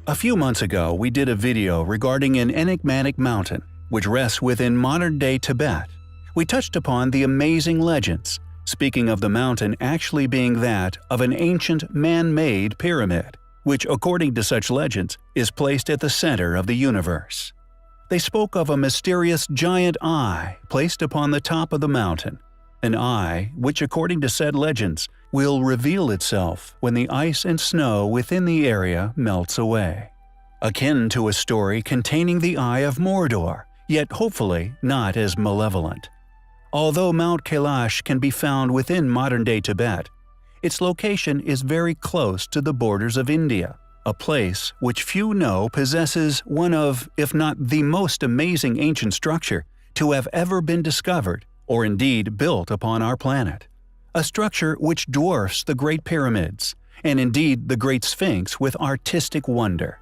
A few months ago, we did a video regarding an enigmatic mountain, which rests within modern-day Tibet. We touched upon the amazing legends, speaking of the mountain actually being that of an ancient man-made pyramid, which according to such legends is placed at the center of the universe. They spoke of a mysterious giant eye placed upon the top of the mountain, an eye which according to said legends will reveal itself when the ice and snow within the area melts away. Akin to a story containing the Eye of Mordor, yet hopefully not as malevolent. Although Mount Kailash can be found within modern-day Tibet, its location is very close to the borders of India, a place which few know possesses one of, if not the most amazing ancient structure to have ever been discovered or indeed built upon our planet. A structure which dwarfs the Great Pyramids, and indeed the Great Sphinx with artistic wonder.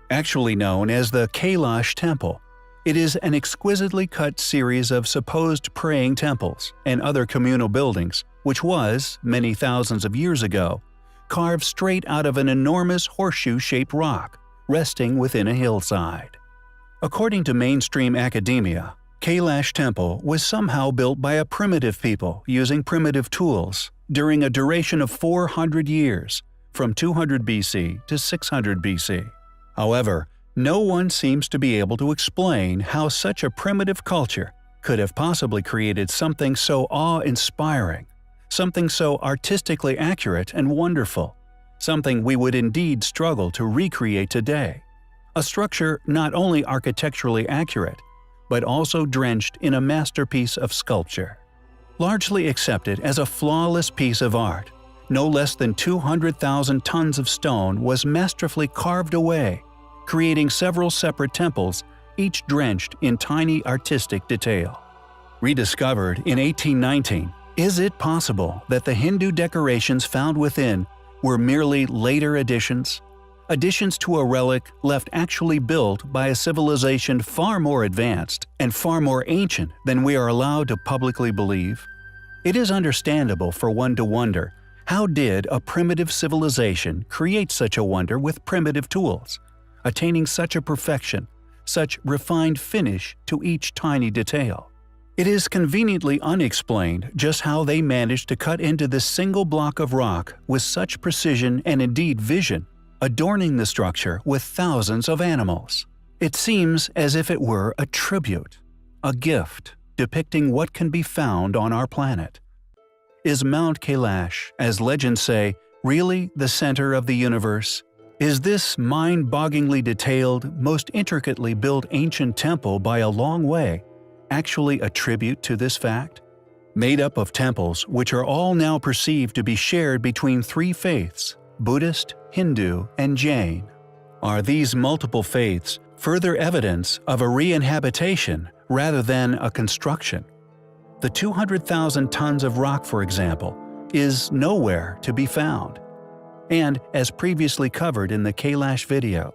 Actually known as the Kailash Temple, it is an exquisitely cut series of supposed praying temples and other communal buildings which was, many thousands of years ago, carved straight out of an enormous horseshoe-shaped rock resting within a hillside. According to mainstream academia, Kailash Temple was somehow built by a primitive people using primitive tools during a duration of 400 years, from 200 BC to 600 BC. However, no one seems to be able to explain how such a primitive culture could have possibly created something so awe-inspiring, something so artistically accurate and wonderful, something we would indeed struggle to recreate today. A structure not only architecturally accurate, but also drenched in a masterpiece of sculpture. Largely accepted as a flawless piece of art, no less than 200,000 tons of stone was masterfully carved away, creating several separate temples, each drenched in tiny artistic detail. Rediscovered in 1819, is it possible that the Hindu decorations found within were merely later additions? Additions to a relic left actually built by a civilization far more advanced and far more ancient than we are allowed to publicly believe? It is understandable for one to wonder, how did a primitive civilization create such a wonder with primitive tools, attaining such a perfection, such refined finish to each tiny detail? It is conveniently unexplained just how they managed to cut into this single block of rock with such precision and indeed vision, adorning the structure with thousands of animals. It seems as if it were a tribute, a gift, depicting what can be found on our planet. Is Mount Kailash, as legends say, really the center of the universe? Is this mind-bogglingly detailed, most intricately built ancient temple by a long way actually a tribute to this fact? Made up of temples which are all now perceived to be shared between three faiths, Buddhist, Hindu, and Jain. Are these multiple faiths further evidence of a re-inhabitation rather than a construction? The 200,000 tons of rock, for example, is nowhere to be found. And, as previously covered in the Kailash video,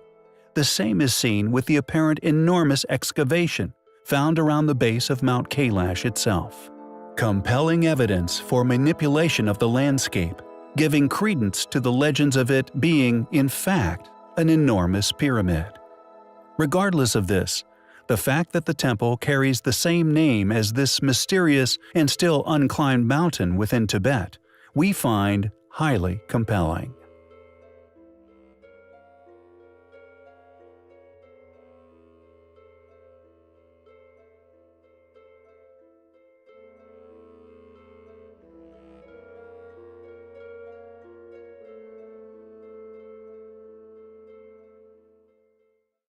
the same is seen with the apparent enormous excavation found around the base of Mount Kailash itself. Compelling evidence for manipulation of the landscape, giving credence to the legends of it being, in fact, an enormous pyramid. Regardless of this, the fact that the temple carries the same name as this mysterious and still unclimbed mountain within Tibet, we find highly compelling.